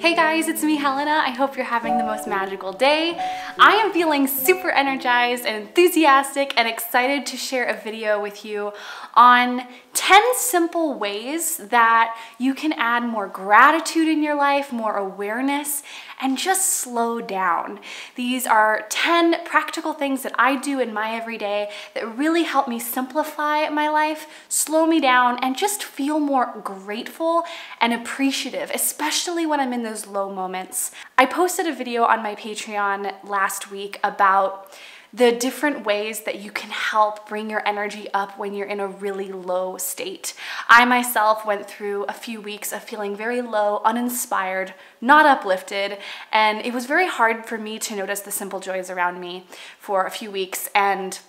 Hey guys, it's me, Helena. I hope you're having the most magical day. I am feeling super energized and enthusiastic and excited to share a video with you on 10 simple ways that you can add more gratitude in your life, more awareness, and just slow down. These are 10 practical things that I do in my everyday that really help me simplify my life, slow me down, and just feel more grateful and appreciative, especially when I'm in those low moments. I posted a video on my Patreon last week about the different ways that you can help bring your energy up when you're in a really low state. I myself went through a few weeks of feeling very low, uninspired, not uplifted, and it was very hard for me to notice the simple joys around me for a few weeks, and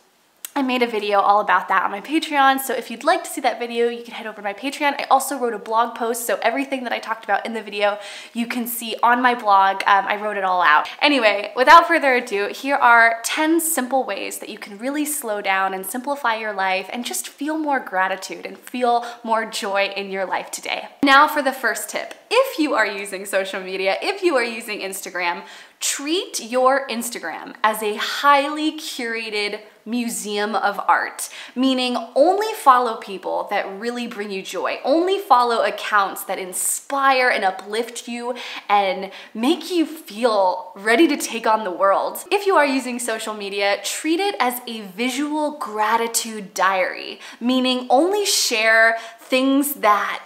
I made a video all about that on my Patreon, so if you'd like to see that video, you can head over to my Patreon. I also wrote a blog post, so everything that I talked about in the video, you can see on my blog. I wrote it all out. Anyway, without further ado, here are 10 simple ways that you can really slow down and simplify your life and just feel more gratitude and feel more joy in your life today. Now for the first tip. If you are using social media, if you are using Instagram, treat your Instagram as a highly curated museum of art, meaning only follow people that really bring you joy. Only follow accounts that inspire and uplift you and make you feel ready to take on the world. If you are using social media, treat it as a visual gratitude diary, meaning only share things that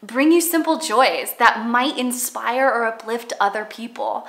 bring you simple joys that might inspire or uplift other people.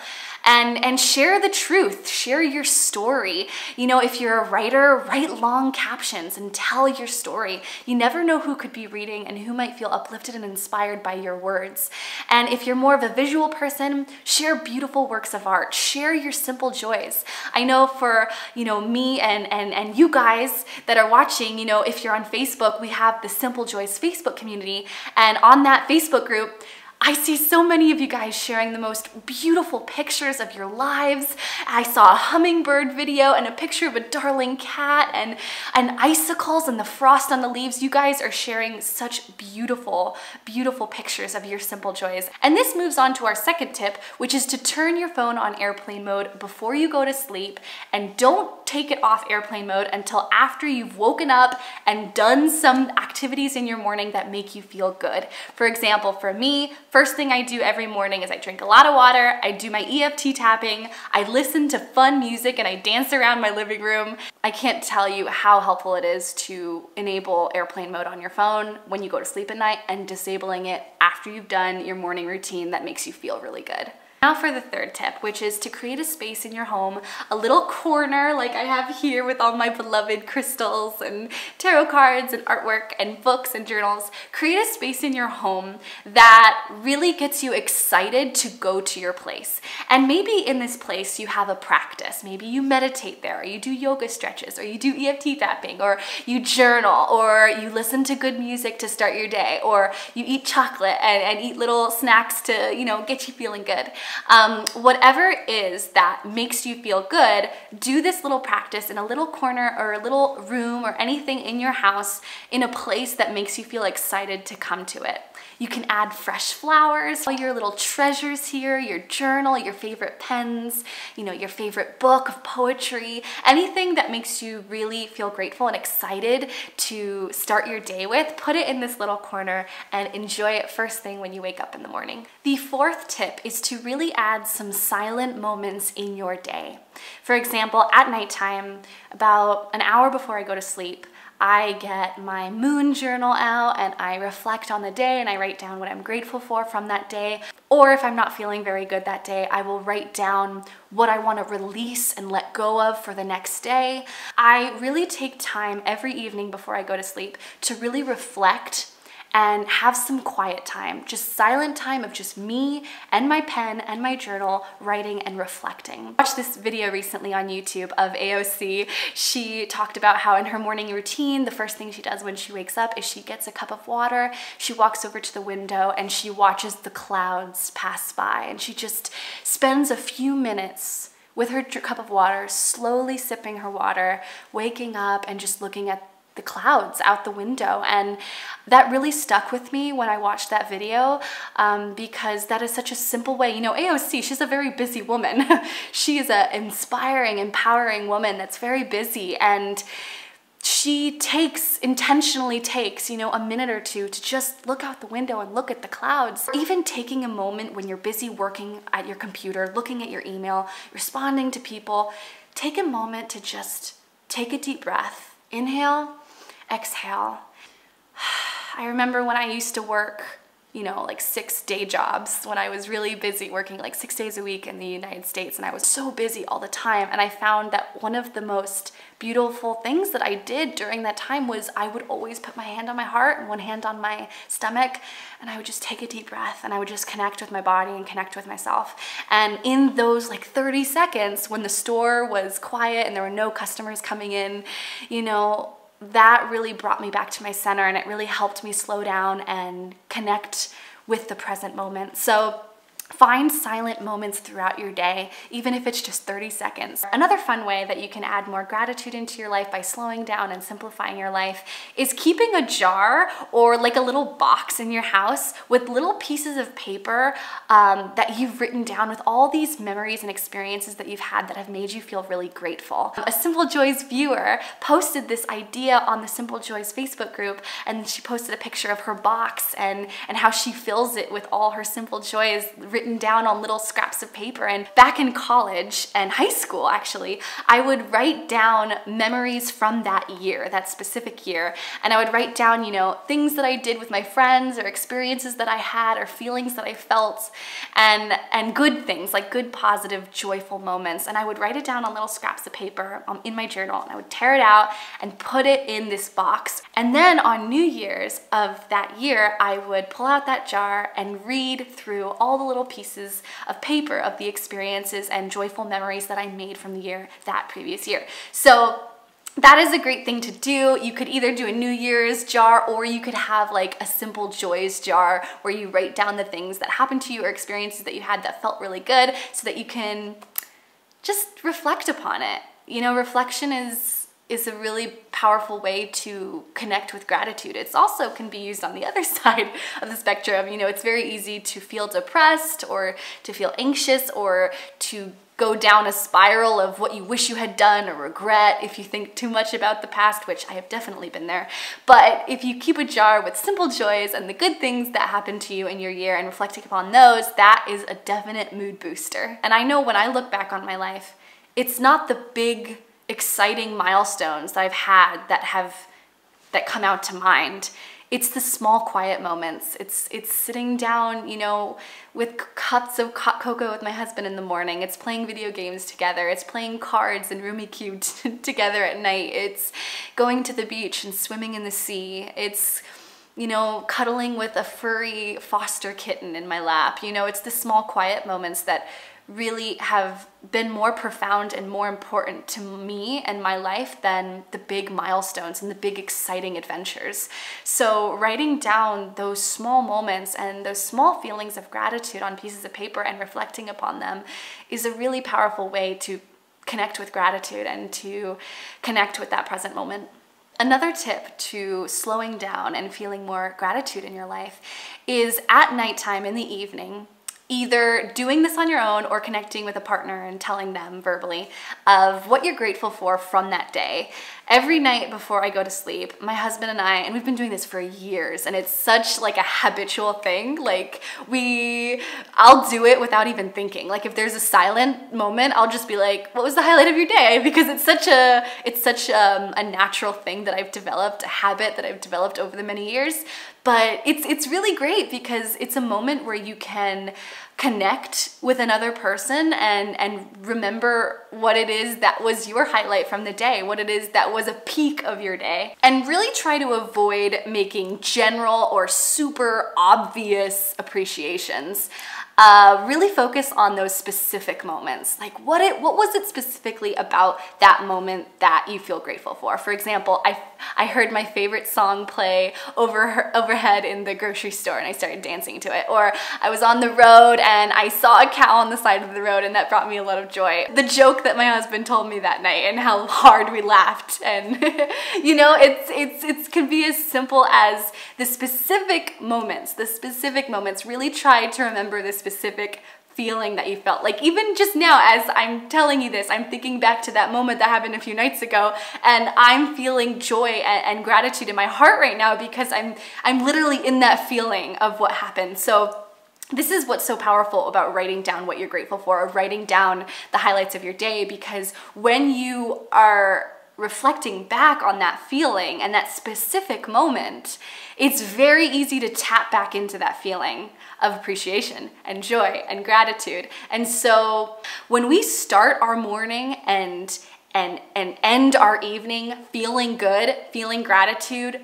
And share the truth, share your story. You know, if you're a writer, write long captions and tell your story. You never know who could be reading and who might feel uplifted and inspired by your words. And if you're more of a visual person, share beautiful works of art, share your simple joys. I know for, me and you guys that are watching, if you're on Facebook, we have the Simple Joys Facebook community, and on that Facebook group, I see so many of you guys sharing the most beautiful pictures of your lives. I saw a hummingbird video and a picture of a darling cat and icicles and the frost on the leaves. You guys are sharing such beautiful, beautiful pictures of your simple joys. And this moves on to our second tip, which is to turn your phone on airplane mode before you go to sleep, and don't take it off airplane mode until after you've woken up and done some activities in your morning that make you feel good. For example, for me, first thing I do every morning is I drink a lot of water, I do my EFT tapping, I listen to fun music, and I dance around my living room. I can't tell you how helpful it is to enable airplane mode on your phone when you go to sleep at night and disabling it after you've done your morning routine that makes you feel really good. Now for the third tip, which is to create a space in your home, a little corner like I have here with all my beloved crystals and tarot cards and artwork and books and journals. Create a space in your home that really gets you excited to go to your place. And maybe in this place you have a practice. Maybe you meditate there, or you do yoga stretches, or you do EFT tapping, or you journal, or you listen to good music to start your day, or you eat chocolate and eat little snacks to, get you feeling good. Whatever it is that makes you feel good, do this little practice in a little corner or a little room or anything in your house in a place that makes you feel excited to come to it. You can add fresh flowers, all your little treasures here, your journal, your favorite pens, your favorite book of poetry, anything that makes you really feel grateful and excited to start your day with. Put it in this little corner and enjoy it first thing when you wake up in the morning. The fourth tip is to really add some silent moments in your day. For example, at nighttime, about an hour before I go to sleep, I get my moon journal out and I reflect on the day and I write down what I'm grateful for from that day. Or if I'm not feeling very good that day, I will write down what I want to release and let go of for the next day. I really take time every evening before I go to sleep to really reflect and have some quiet time, just silent time of just me and my pen and my journal, writing and reflecting. I watched this video recently on YouTube of AOC. She talked about how in her morning routine, the first thing she does when she wakes up is she gets a cup of water, she walks over to the window and she watches the clouds pass by, and she just spends a few minutes with her cup of water, slowly sipping her water, waking up and just looking at the clouds out the window. And that really stuck with me when I watched that video, because that is such a simple way. You know, AOC, she's a very busy woman. She is an inspiring, empowering woman that's very busy, and she intentionally takes, you know, a minute or two to just look out the window and look at the clouds. Even taking a moment when you're busy working at your computer, looking at your email, responding to people, take a moment to just take a deep breath. Inhale, exhale. I remember when I used to work, you know, like 6-day jobs, when I was really busy working like 6 days a week in the United States, and I was so busy all the time. And I found that one of the most beautiful things that I did during that time was I would always put my hand on my heart and one hand on my stomach, and I would just take a deep breath, and I would just connect with my body and connect with myself. And in those like 30 seconds when the store was quiet and there were no customers coming in, you know, that really brought me back to my center, and it really helped me slow down and connect with the present moment. So find silent moments throughout your day, even if it's just 30 seconds. Another fun way that you can add more gratitude into your life by slowing down and simplifying your life is keeping a jar or like a little box in your house with little pieces of paper that you've written down with all these memories and experiences that you've had that have made you feel really grateful. A Simple Joys viewer posted this idea on the Simple Joys Facebook group, and she posted a picture of her box and how she fills it with all her simple joys written down on little scraps of paper. And back in college and high school, actually, I would write down memories from that year, that specific year. And I would write down, you know, things that I did with my friends or experiences that I had or feelings that I felt, and good things, like good, positive, joyful moments. And I would write it down on little scraps of paper in my journal, and I would tear it out and put it in this box. And then on New Year's of that year, I would pull out that jar and read through all the little pieces of paper of the experiences and joyful memories that I made from the year, that previous year. So that is a great thing to do. You could either do a New Year's jar, or you could have like a Simple Joys jar where you write down the things that happened to you or experiences that you had that felt really good, so that you can just reflect upon it. You know, reflection is a really powerful way to connect with gratitude. It's also can be used on the other side of the spectrum. You know, it's very easy to feel depressed or to feel anxious or to go down a spiral of what you wish you had done or regret if you think too much about the past, which I have definitely been there. But if you keep a jar with simple joys and the good things that happened to you in your year and reflecting upon those, that is a definite mood booster. And I know when I look back on my life, it's not the big exciting milestones that I've had that come out to mind. It's the small quiet moments. It's sitting down, you know, with cups of hot cocoa with my husband in the morning. It's playing video games together. It's playing cards and Rumi Cube together at night. It's going to the beach and swimming in the sea. It's, you know, cuddling with a furry foster kitten in my lap. You know, it's the small quiet moments that really have been more profound and more important to me and my life than the big milestones and the big exciting adventures. So writing down those small moments and those small feelings of gratitude on pieces of paper and reflecting upon them is a really powerful way to connect with gratitude and to connect with that present moment. Another tip to slowing down and feeling more gratitude in your life is at nighttime in the evening, either doing this on your own or connecting with a partner and telling them verbally of what you're grateful for from that day. Every night before I go to sleep, my husband and I, and we've been doing this for years, and it's such like a habitual thing. Like I'll do it without even thinking. Like if there's a silent moment, I'll just be like, what was the highlight of your day? Because it's such a natural thing that I've developed, a habit that I've developed over the many years. But it's really great because it's a moment where you can connect with another person and remember what it is that was your highlight from the day, what it is that was a peak of your day, and really try to avoid making general or super obvious appreciations. really focus on those specific moments. Like what was it specifically about that moment that you feel grateful for? For example, I heard my favorite song play overhead in the grocery store and I started dancing to it. Or I was on the road and I saw a cow on the side of the road and that brought me a lot of joy. The joke that my husband told me that night and how hard we laughed, and you know, it can be as simple as the specific moments. Really try to remember the specific feeling that you felt. Like even just now as I'm telling you this, I'm thinking back to that moment that happened a few nights ago, and I'm feeling joy and gratitude in my heart right now because I'm literally in that feeling of what happened. So this is what's so powerful about writing down what you're grateful for, or writing down the highlights of your day, because when you are reflecting back on that feeling and that specific moment, it's very easy to tap back into that feeling of appreciation and joy and gratitude. And so when we start our morning and end our evening feeling good, feeling gratitude,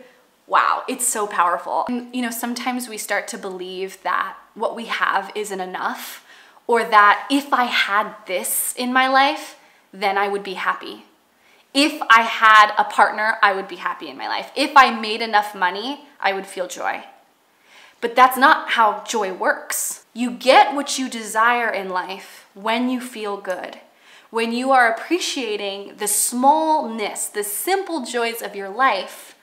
wow, it's so powerful. And, you know, sometimes we start to believe that what we have isn't enough, or that if I had this in my life, then I would be happy. If I had a partner, I would be happy in my life. If I made enough money, I would feel joy. But that's not how joy works. You get what you desire in life when you feel good. When you are appreciating the smallness, the simple joys of your life,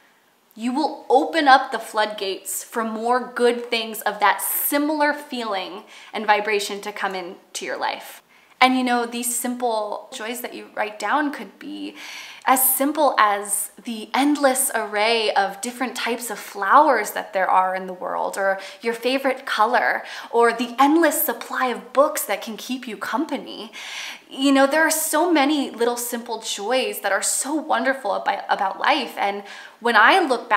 you will open up the floodgates for more good things of that similar feeling and vibration to come into your life. And you know, these simple joys that you write down could be as simple as the endless array of different types of flowers that there are in the world, or your favorite color, or the endless supply of books that can keep you company. You know, there are so many little simple joys that are so wonderful about life. And when I look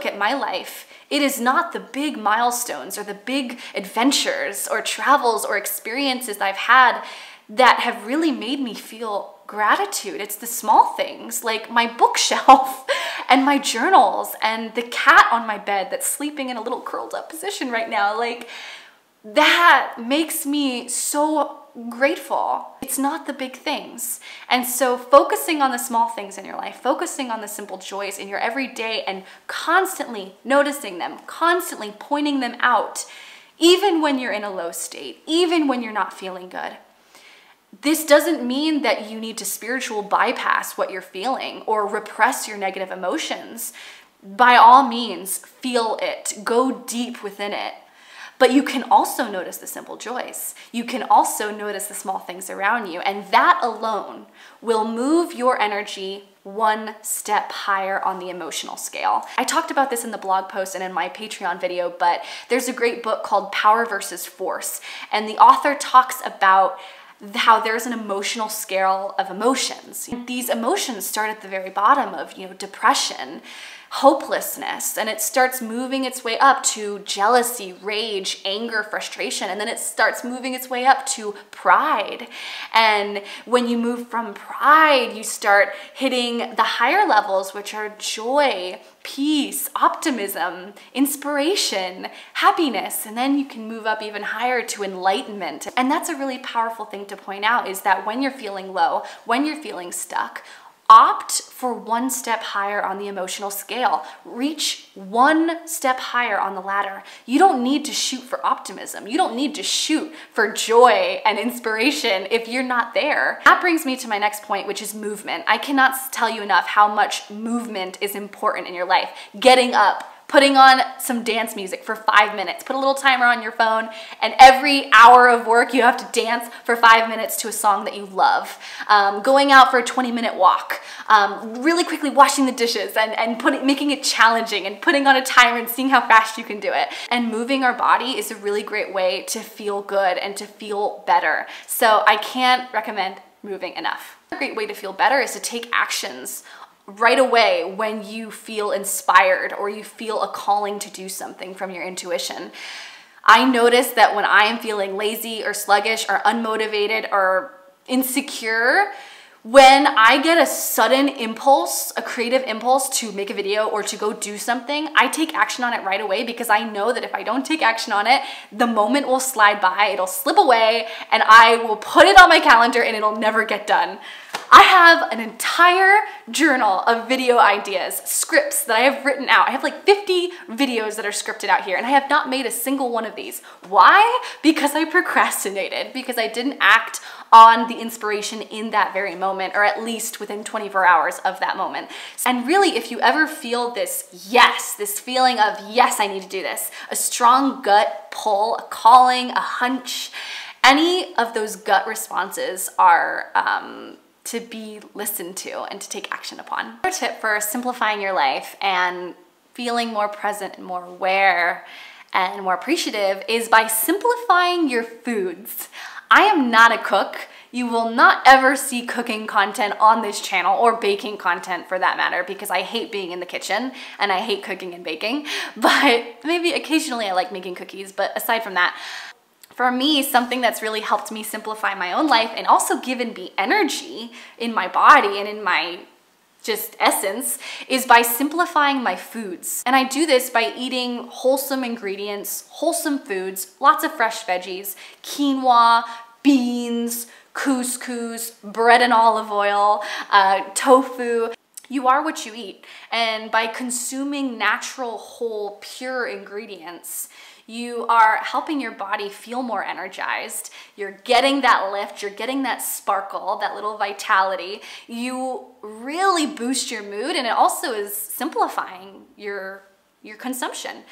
at my life, it is not the big milestones or the big adventures or travels or experiences I've had that have really made me feel gratitude. It's the small things, like my bookshelf and my journals and the cat on my bed that's sleeping in a little curled up position right now. Like, that makes me so grateful. It's not the big things. And so focusing on the small things in your life, focusing on the simple joys in your everyday and constantly noticing them, constantly pointing them out, even when you're in a low state, even when you're not feeling good. This doesn't mean that you need to spiritual bypass what you're feeling or repress your negative emotions. By all means, feel it, go deep within it. But you can also notice the simple joys. You can also notice the small things around you, and that alone will move your energy one step higher on the emotional scale. I talked about this in the blog post and in my Patreon video, but there's a great book called Power versus Force, and the author talks about how there's an emotional scale of emotions. These emotions start at the very bottom of, you know, depression, hopelessness, and it starts moving its way up to jealousy, rage, anger, frustration, and then it starts moving its way up to pride. And when you move from pride, you start hitting the higher levels, which are joy, peace, optimism, inspiration, happiness, and then you can move up even higher to enlightenment. And that's a really powerful thing to point out, is that when you're feeling low, when you're feeling stuck, opt for one step higher on the emotional scale. Reach one step higher on the ladder. You don't need to shoot for optimism. You don't need to shoot for joy and inspiration if you're not there. That brings me to my next point, which is movement. I cannot tell you enough how much movement is important in your life. Getting up, putting on some dance music for 5 minutes. Put a little timer on your phone, and every hour of work you have to dance for 5 minutes to a song that you love. Going out for a 20-minute walk. Really quickly washing the dishes and making it challenging and putting on a timer and seeing how fast you can do it. And moving our body is a really great way to feel good and to feel better. So I can't recommend moving enough. A great way to feel better is to take actions right away when you feel inspired or you feel a calling to do something from your intuition. I notice that when I am feeling lazy or sluggish or unmotivated or insecure, When I get a sudden impulse, a creative impulse to make a video or to go do something, I take action on it right away because I know that if I don't take action on it, the moment will slide by, it'll slip away, and I will put it on my calendar and it'll never get done. I have an entire journal of video ideas, scripts that I have written out. I have like 50 videos that are scripted out here, and I have not made a single one of these. Why? Because I procrastinated, because I didn't act on the inspiration in that very moment, or at least within 24 hours of that moment. And really, if you ever feel this yes, this feeling of yes, I need to do this, a strong gut pull, a calling, a hunch, any of those gut responses are to be listened to and to take action upon. Another tip for simplifying your life and feeling more present and more aware and more appreciative is by simplifying your foods. I am not a cook. You will not ever see cooking content on this channel, or baking content for that matter, because I hate being in the kitchen and I hate cooking and baking. But maybe occasionally I like making cookies, but aside from that, for me, something that's really helped me simplify my own life and also given me energy in my body and in my just essence is by simplifying my foods. And I do this by eating wholesome ingredients, wholesome foods, lots of fresh veggies, quinoa, beans, couscous, bread and olive oil, tofu. You are what you eat. And by consuming natural, whole, pure ingredients, you are helping your body feel more energized. You're getting that lift, you're getting that sparkle, that little vitality. You really boost your mood, and it also is simplifying your consumption.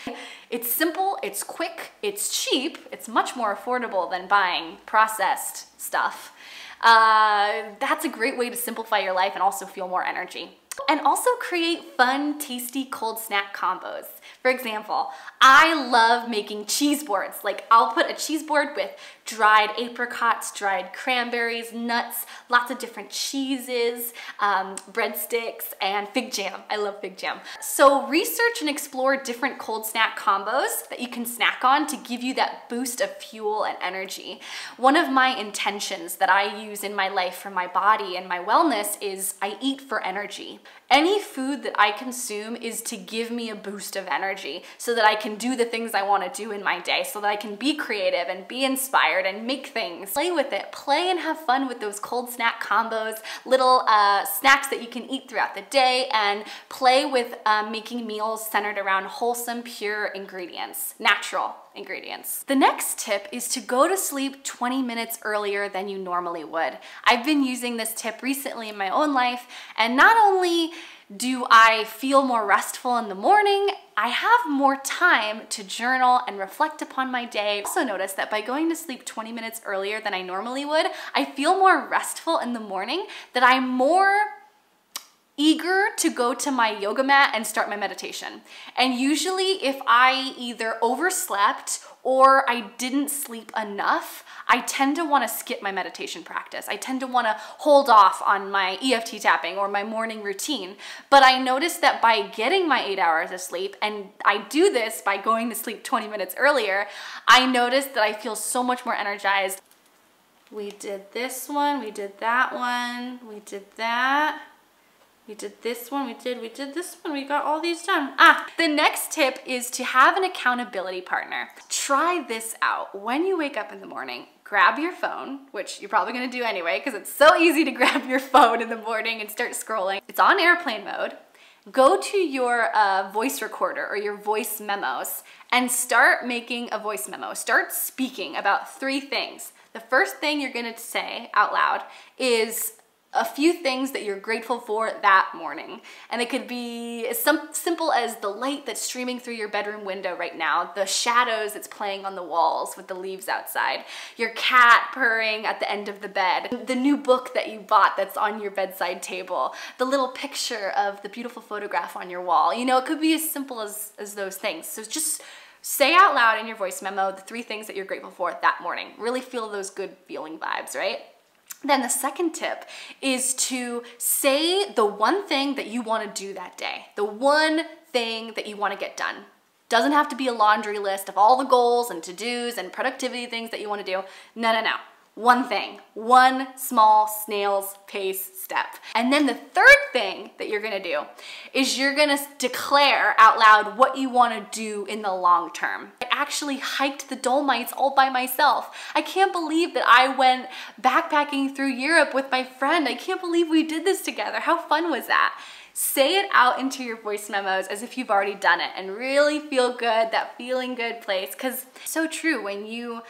It's simple, it's quick, it's cheap, it's much more affordable than buying processed stuff. That's a great way to simplify your life and also feel more energy. And also create fun, tasty cold snack combos. For example, I love making cheese boards. Like, I'll put a cheese board with dried apricots, dried cranberries, nuts, lots of different cheeses, breadsticks, and fig jam. I love fig jam. So research and explore different cold snack combos that you can snack on to give you that boost of fuel and energy. One of my intentions that I use in my life for my body and my wellness is I eat for energy. Any food that I consume is to give me a boost of energy so that I can do the things I want to do in my day, so that I can be creative and be inspired and make things. Play with it. Play and have fun with those cold snack combos, little snacks that you can eat throughout the day, and play with making meals centered around wholesome, pure ingredients, natural ingredients. The next tip is to go to sleep 20 minutes earlier than you normally would. I've been using this tip recently in my own life, and not only do I feel more restful in the morning, I have more time to journal and reflect upon my day. I also noticed that by going to sleep 20 minutes earlier than I normally would, I feel more restful in the morning, that I'm more eager to go to my yoga mat and start my meditation. And usually if I either overslept or I didn't sleep enough, I tend to want to skip my meditation practice. I tend to want to hold off on my EFT tapping or my morning routine. But I noticed that by getting my 8 hours of sleep, and I do this by going to sleep 20 minutes earlier, I noticed that I feel so much more energized. We did this one, we did that one, we did that. We did this one, we did this one, we got all these done. The next tip is to have an accountability partner. Try this out. When you wake up in the morning, grab your phone, which you're probably gonna do anyway, because it's so easy to grab your phone in the morning and start scrolling. It's on airplane mode. Go to your voice recorder or your voice memos and start making a voice memo. Start speaking about 3 things. The first thing you're gonna say out loud is a few things that you're grateful for that morning. And it could be as simple as the light that's streaming through your bedroom window right now, the shadows that's playing on the walls with the leaves outside, your cat purring at the end of the bed, the new book that you bought that's on your bedside table, the little picture of the beautiful photograph on your wall. You know, it could be as simple as those things. So just say out loud in your voice memo the 3 things that you're grateful for that morning. Really feel those good feeling vibes, right? Then the second tip is to say the one thing that you want to do that day, the one thing that you want to get done. Doesn't have to be a laundry list of all the goals and to-dos and productivity things that you want to do. No, no, no. one thing, one small snail's pace step. And then the third thing that you're gonna do is you're gonna declare out loud what you wanna do in the long term. I actually hiked the Dolomites all by myself. I can't believe that I went backpacking through Europe with my friend. I can't believe we did this together. How fun was that? Say it out into your voice memos as if you've already done it and really feel good, that feeling good place. Because it's so true, when you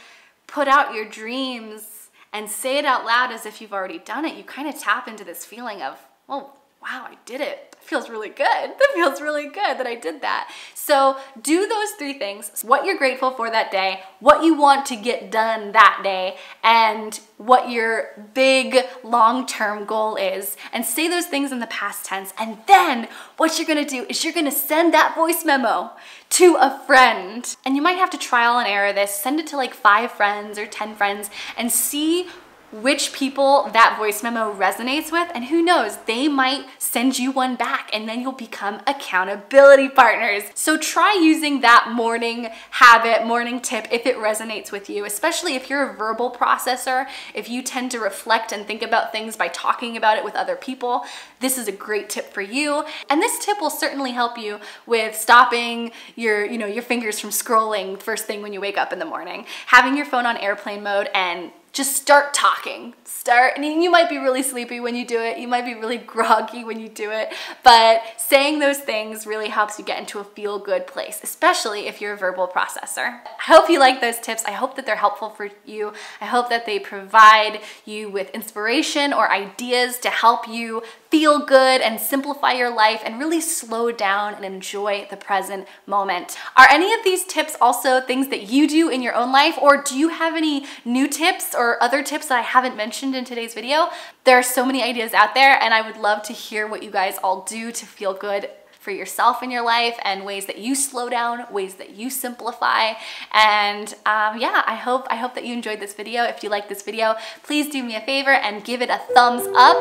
put out your dreams and say it out loud as if you've already done it, you kind of tap into this feeling of, oh, wow, I did it. That feels really good. That feels really good that I did that. So do those three things: what you're grateful for that day, what you want to get done that day, and what your big long-term goal is. And say those things in the past tense. And then what you're gonna do is you're gonna send that voice memo to a friend. And you might have to trial and error this. Send it to like 5 friends or 10 friends and see which people that voice memo resonates with, and who knows, they might send you one back and then you'll become accountability partners. So try using that morning habit, morning tip if it resonates with you, especially if you're a verbal processor, if you tend to reflect and think about things by talking about it with other people. This is a great tip for you. And this tip will certainly help you with stopping your fingers from scrolling first thing when you wake up in the morning, having your phone on airplane mode, and just start talking. And you might be really sleepy when you do it. You might be really groggy when you do it. But saying those things really helps you get into a feel-good place, especially if you're a verbal processor. I hope you like those tips. I hope that they're helpful for you. I hope that they provide you with inspiration or ideas to help you feel good and simplify your life and really slow down and enjoy the present moment. Are any of these tips also things that you do in your own life, or do you have any new tips or other tips that I haven't mentioned in today's video? There are so many ideas out there, and I would love to hear what you guys all do to feel good for yourself in your life, and ways that you slow down, ways that you simplify. And yeah, I hope that you enjoyed this video. If you like this video, please do me a favor and give it a thumbs up.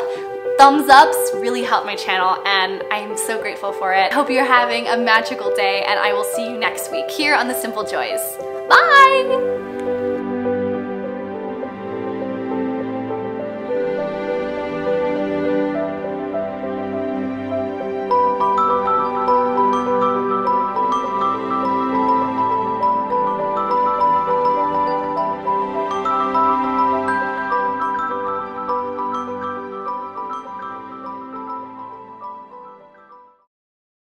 Thumbs ups really help my channel, and I am so grateful for it. Hope you're having a magical day, and I will see you next week here on The Simple Joys. Bye!